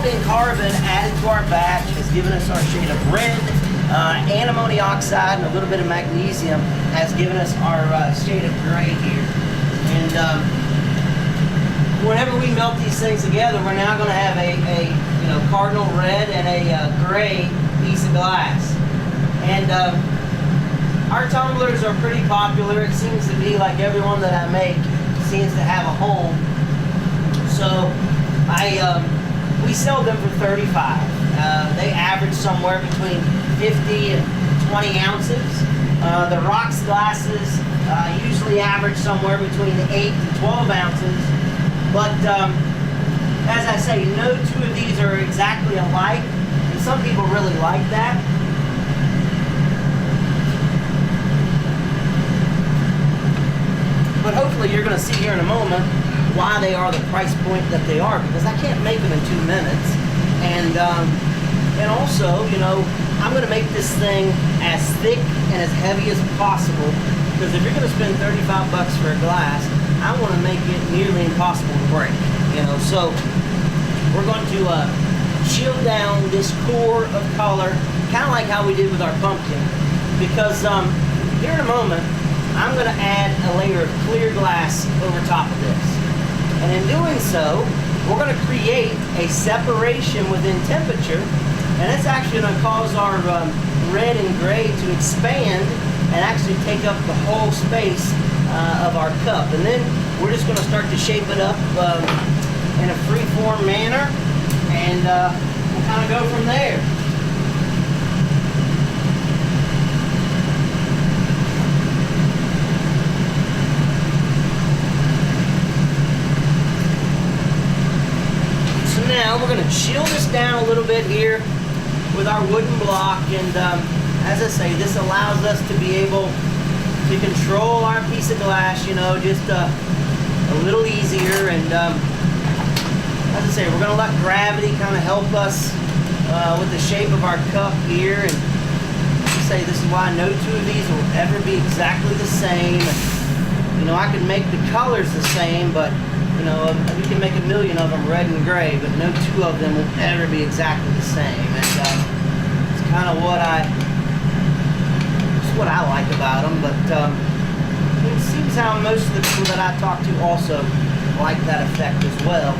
in carbon added to our batch has given us our shade of red. Antimony oxide and a little bit of magnesium has given us our shade of gray here. And whenever we melt these things together, we're now going to have a cardinal red and a gray piece of glass. And our tumblers are pretty popular. It seems to be like everyone that I make seems to have a home. So we sell them for $35. They average somewhere between 50 and 20 ounces. The rocks glasses usually average somewhere between 8 to 12 ounces. But as I say, no two of these are exactly alike, and some people really like that. But hopefully you're going to see here in a moment why they are the price point that they are, because I can't make them in 2 minutes. And also, I'm going to make this thing as thick and as heavy as possible, because if you're going to spend $35 for a glass, I want to make it nearly impossible to break. So we're going to chill down this core of color, kind of like how we did with our pumpkin, because here in a moment, I'm going to add a layer of clear glass over top of this. And in doing so, we're going to create a separation within temperature, and it's actually going to cause our red and gray to expand and actually take up the whole space of our cup. And then we're just going to start to shape it up in a free-form manner, and we'll kind of go from there. Now we're going to chill this down a little bit here with our wooden block, and as I say, this allows us to be able to control our piece of glass, just a little easier. And as I say, we're going to let gravity kind of help us with the shape of our cup here. And as I say, this is why no two of these will ever be exactly the same. I can make the colors the same, but we can make a million of them red and gray, but no two of them will ever be exactly the same. And it's kind of what I like about them. But it seems how most of the people that I talk to also like that effect as well.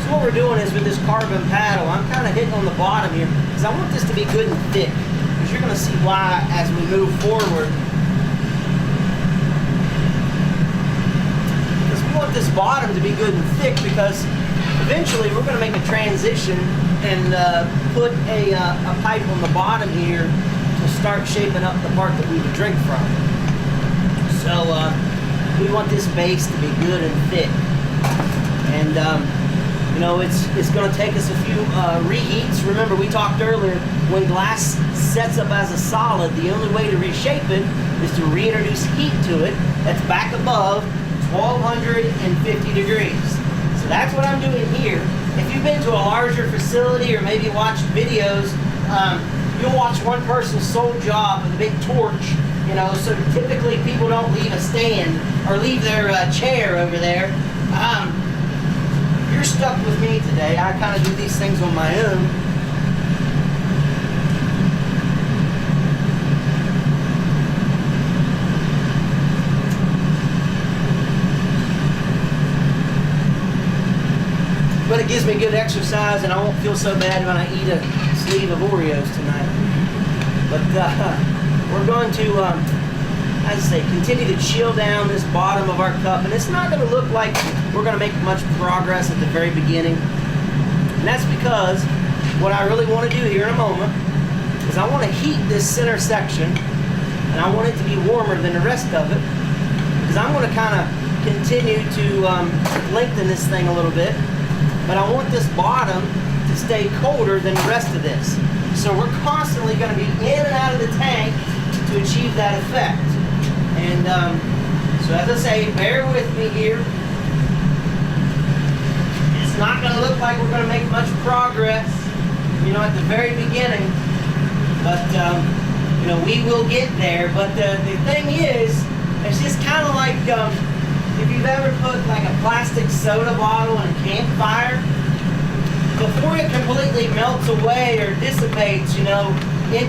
What we're doing is with this carbon paddle, I'm kind of hitting on the bottom here because I want this to be good and thick, because you're going to see why as we move forward. Because we want this bottom to be good and thick, because eventually we're going to make a transition and put a pipe on the bottom here to start shaping up the part that we would drink from. So we want this base to be good and thick. And it's going to take us a few reheats. Remember, we talked earlier, when glass sets up as a solid, the only way to reshape it is to reintroduce heat to it that's back above 1250 degrees. So that's what I'm doing here. If you've been to a larger facility or maybe watched videos, you'll watch one person's sole job with a big torch. So typically people don't leave a stand or leave their chair over there. You're stuck with me today. I kind of do these things on my own. But it gives me good exercise, and I won't feel so bad when I eat a sleeve of Oreos tonight. But we're going to, as I say, continue to chill down this bottom of our cup, and it's not going to look like we're going to make much progress at the very beginning. And that's because what I really want to do here in a moment is I want to heat this center section, and I want it to be warmer than the rest of it, because I'm going to kind of continue to lengthen this thing a little bit, but I want this bottom to stay colder than the rest of this. So we're constantly going to be in and out of the tank to achieve that effect. And so as I say, bear with me here. It's not going to look like we're going to make much progress, you know, at the very beginning. But, you know, we will get there. But the thing is, it's just kind of like if you've ever put like a plastic soda bottle in a campfire, before it completely melts away or dissipates, you know, it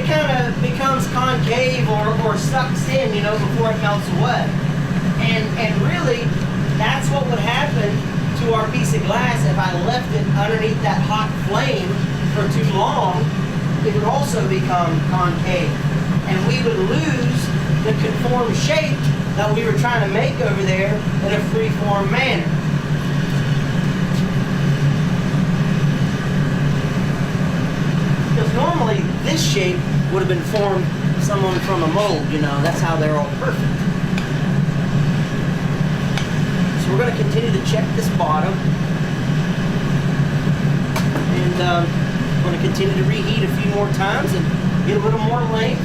kind of becomes concave or sucks in, you know, before it melts away. And really, that's what would happen to our piece of glass if I left it underneath that hot flame for too long. It would also become concave, and we would lose the conformed shape that we were trying to make over there in a free-form manner. Because normally this shape would have been formed someone from a mold, you know, that's how they're all perfect. So we're going to continue to check this bottom, and we're going to continue to reheat a few more times and get a little more length.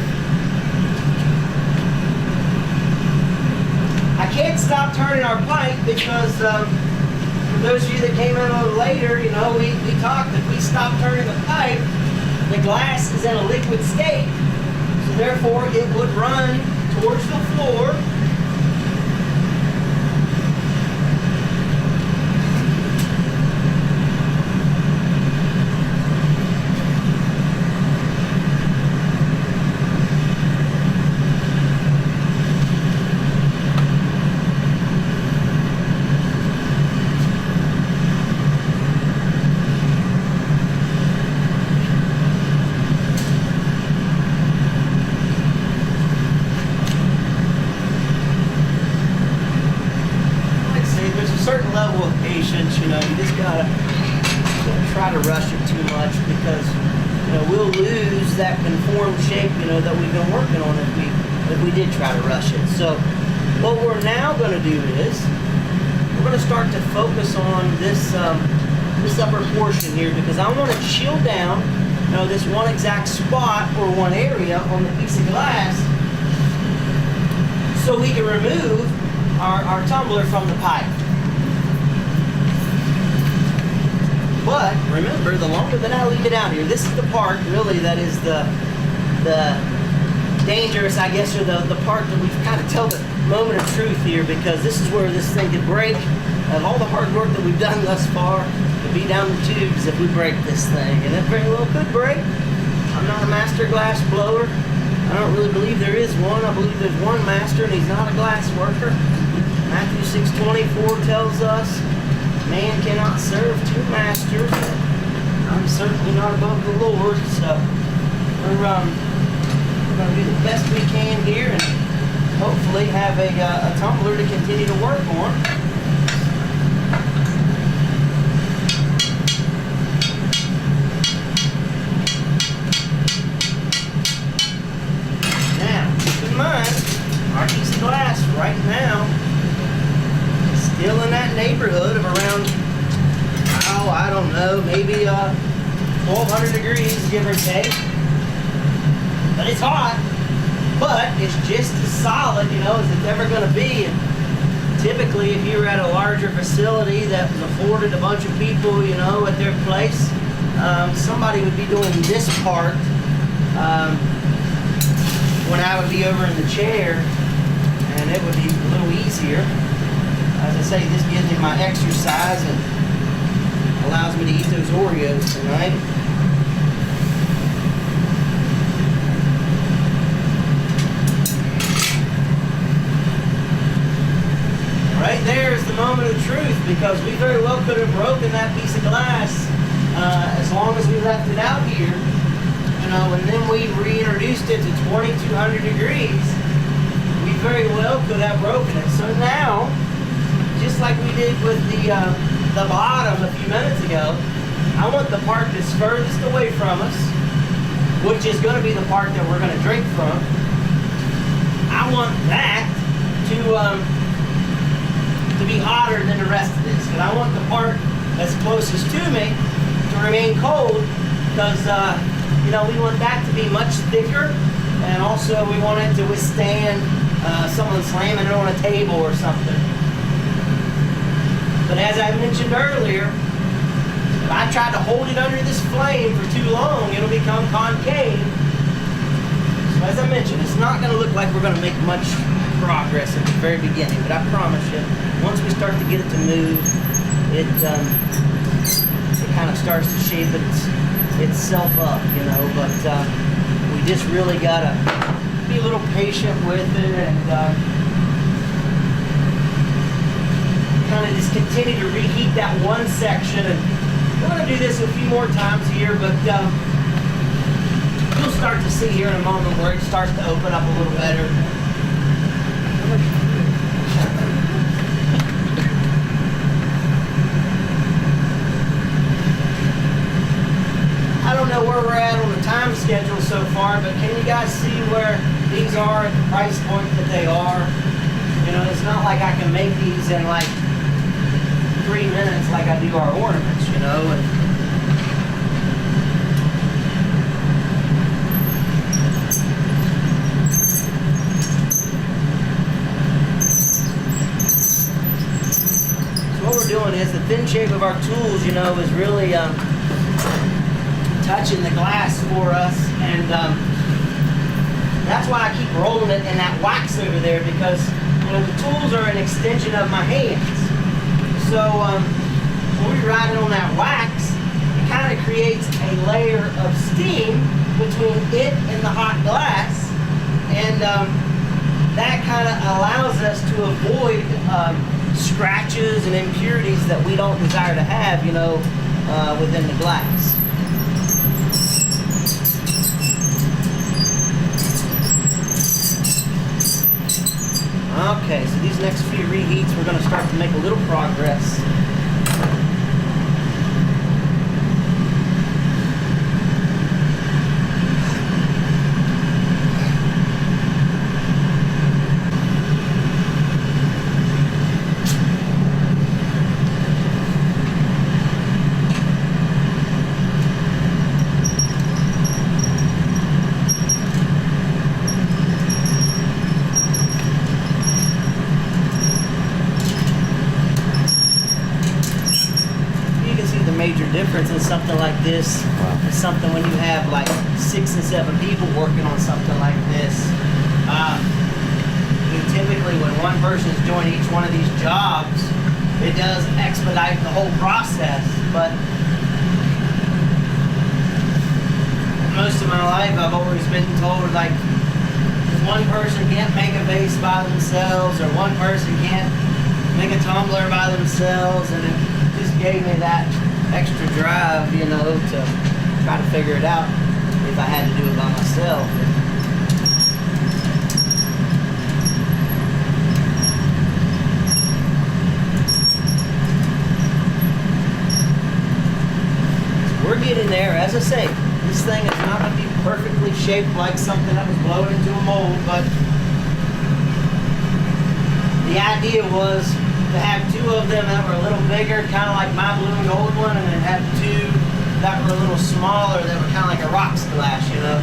I can't stop turning our pipe because for those of you that came in a little later, you know, we talked, if we stop turning the pipe, the glass is in a liquid state, so therefore it would run towards the floor. Level of patience, you know, you just gotta try to rush it too much, because, you know, we'll lose that conformed shape, you know, that we've been working on if we did try to rush it. So what we're now going to do is we're going to start to focus on this this upper portion here, because I want to chill down, you know, this one exact spot or one area on the piece of glass, so we can remove our tumbler from the pipe. But remember, the longer that I leave it out here, this is the part really that is the dangerous, I guess, or the part that we've kind of tell the moment of truth here, because this is where this thing could break. Of all the hard work that we've done thus far, to be down the tubes if we break this thing, and it very well could break. I'm not a master glass blower. I don't really believe there is one. I believe there's one master, and he's not a glass worker. Matthew 6:24 tells us, man cannot serve two masters. I'm certainly not above the Lord, so we're going to do the best we can here, and hopefully have a tumbler to continue to work on. Now, keep in mind, our piece of glass right now is still in that neighborhood of around, oh, I don't know, maybe 1,200 degrees, give or take. But it's hot, but it's just as solid, you know, as it's ever going to be. And typically, if you were at a larger facility that was afforded a bunch of people, you know, at their place, somebody would be doing this part when I would be over in the chair, and it would be a little easier. As I say, this gives me my exercise and allows me to eat those Oreos tonight. Right there is the moment of truth, because we very well could have broken that piece of glass as long as we left it out here, you know, and then we reintroduced it to 2,200 degrees. We very well could have broken it. So now, just like we did with the bottom a few minutes ago, I want the part that's furthest away from us, which is going to be the part that we're going to drink from. I want that to be hotter than the rest of this, because I want the part that's closest to me to remain cold, because you know, we want that to be much thicker, and also we want it to withstand someone slamming it on a table or something. But as I mentioned earlier, if I try to hold it under this flame for too long, it'll become concave. So as I mentioned, it's not going to look like we're going to make much progress at the very beginning, but I promise you, once we start to get it to move, it kind of starts to shape itself up, you know. But we just really got to be a little patient with it and kind of just continue to reheat that one section. And we're going to do this a few more times here, but you'll start to see here in a moment where it starts to open up a little better. I don't know where we're at on the time schedule so far, but can you guys see where these are at the price point that they are? You know, it's not like I can make these in like 3 minutes like I do our ornaments, you know. And so what we're doing is the thin shape of our tools, you know, is really touching the glass for us, and that's why I keep rolling it in that wax over there, because you know the tools are an extension of my hands. So when we ride it on that wax, it kind of creates a layer of steam between it and the hot glass, and that kind of allows us to avoid scratches and impurities that we don't desire to have, you know, within the glass. Okay, so these next few reheats, we're going to start to make a little progress. Major difference in something like this. It's something when you have like 6 and 7 people working on something like this. Typically when one person is doing each one of these jobs, it does expedite the whole process. But most of my life I've always been told, like, one person can't make a vase by themselves, or one person can't make a tumbler by themselves, and it just gave me that extra drive, you know, to try to figure it out if I had to do it by myself. We're getting there. As I say, this thing is not going to be perfectly shaped like something that was blown into a mold, but the idea was to have 2 of them that were a little bigger, kind of like my blue and gold one, and then have 2 that were a little smaller that were kind of like a rocks glass, you know.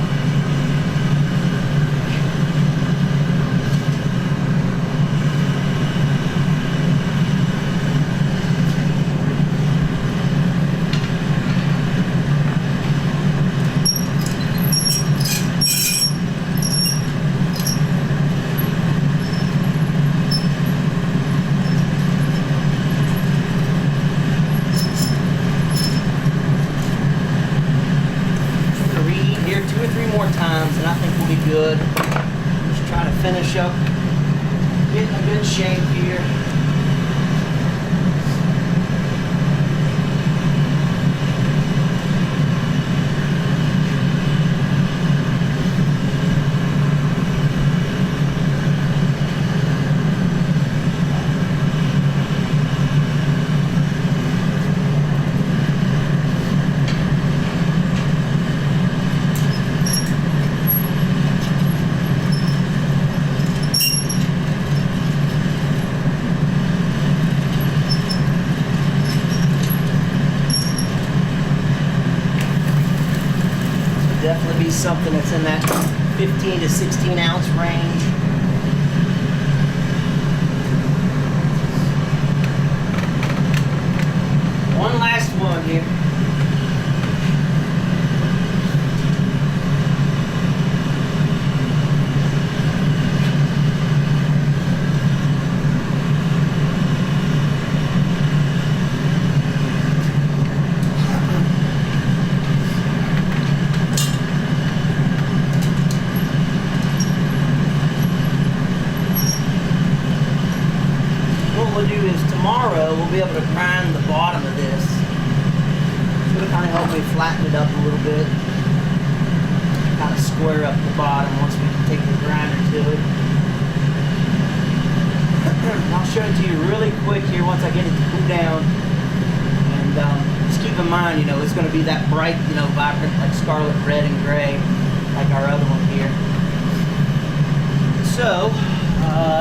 Times, and I think we'll be good. Just try to finish up, getting a good shape here. Definitely be something that's in that 15 to 16 ounce range. we'll do is tomorrow we'll be able to grind the bottom of this. It'll kind of help me flatten it up a little bit. Kind of square up the bottom once we can take the grinder to it. I'll show it to you really quick here once I get it to cool down. And just keep in mind, you know, it's going to be that bright, you know, vibrant, like scarlet, red, and gray, like our other one here. So,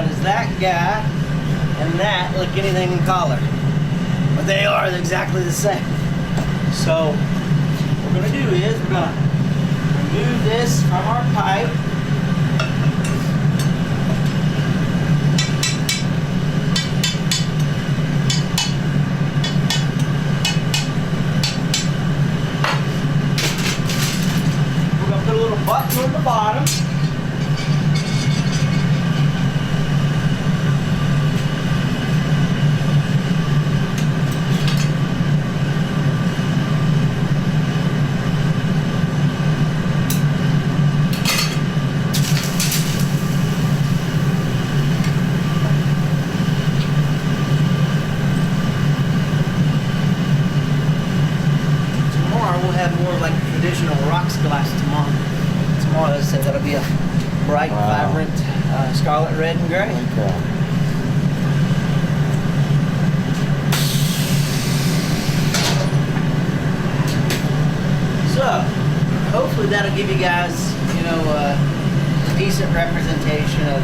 does that guy and that look anything in color? But they are exactly the same. So, what we're going to do is we're going to remove this from our pipe. We're going to put a little button on the bottom. Traditional rocks glass tomorrow. Tomorrow, as I said, that'll be a bright, vibrant scarlet, red, and gray. Okay. So, hopefully that'll give you guys, you know, a decent representation of,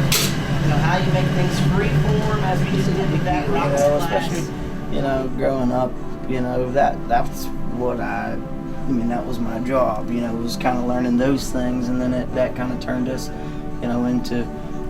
you know, how you make things freeform as we just did with that rocks glass. Especially, you know, growing up, you know, that's what I mean, that was my job, you know, was kind of learning those things, and then that kind of turned us, you know, into,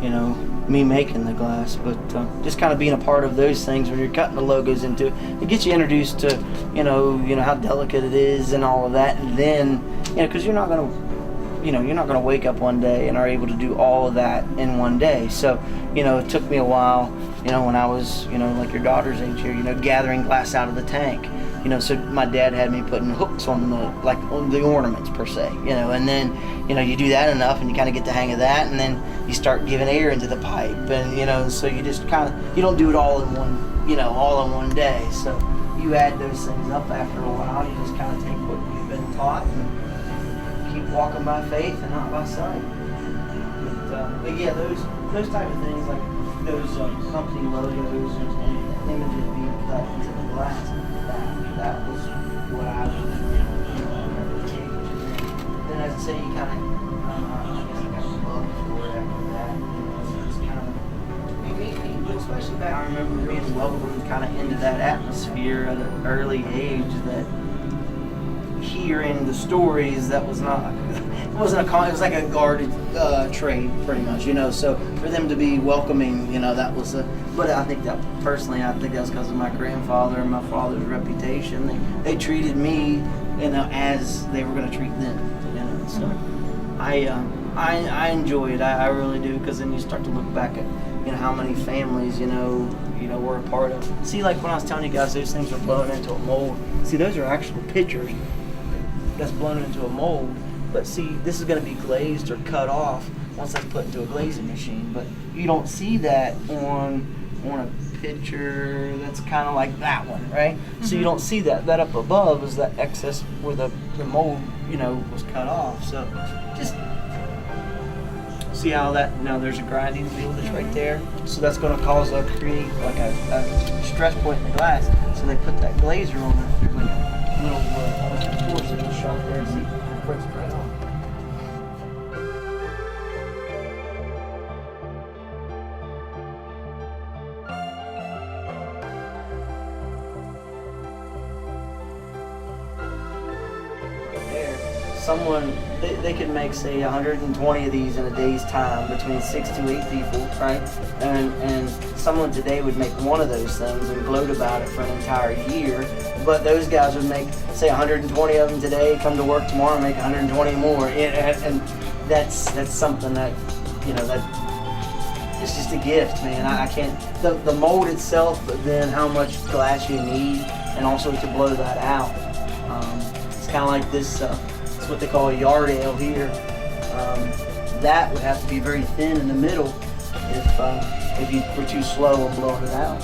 you know, me making the glass. But just kind of being a part of those things when you're cutting the logos into it, it gets you introduced to, you know how delicate it is and all of that. And then, you know, because you're not gonna wake up one day and are able to do all of that in one day. So, you know, it took me a while, you know, when I was, you know, like your daughter's age here, you know, gathering glass out of the tank. You know, so my dad had me putting hooks on on the ornaments per se, you know, and then, you know, you do that enough and you kind of get the hang of that, and then you start giving air into the pipe, and, you know, so you just kind of, you don't do it all in one, you know, all in one day. So you add those things up after a while. You just kind of take what you've been taught and keep walking by faith and not by sight. But yeah, those type of things, like those company logos and images being cut into the glass, that was what I was, you know, then as I say, you kind of, I guess I got a love for it after that. You know, it's kind of, especially back, I remember being welcomed kind of into that atmosphere at an early age, that hearing the stories, that was not, it wasn't it was like a guarded trade pretty much, you know, so for them to be welcoming, you know, that was but I think that personally, I think that was because of my grandfather and my father's reputation. They treated me, you know, as they were going to treat them, you know, so I enjoy it, I really do, because then you start to look back at, you know, how many families, you know, we're a part of. See, like when I was telling you guys, those things were blown into a mold. See, those are actual pictures that's blown into a mold. But see, this is going to be glazed or cut off once that's put into a glazing machine. But you don't see that on a picture that's kind of like that one, right? Mm-hmm. So you don't see that. That up above is that excess where the mold, you know, was cut off. So just see how that, now there's a grinding wheel that's right there. So that's going to create like a stress point in the glass. So they put that glazer on it. There's like a little force in the shot there. See, it breaks right off. Someone, they could make, say, 120 of these in a day's time, between 6 to 8 people, right? And someone today would make one of those things and gloat about it for an entire year. But those guys would make, say, 120 of them today, come to work tomorrow and make 120 more. And that's something that, you know, that it's just a gift, man. I can't, the mold itself, but then how much glass you need, and also to blow that out. It's kind of like this. It's what they call a yard ale here. That would have to be very thin in the middle if if you were too slow on blowing it out.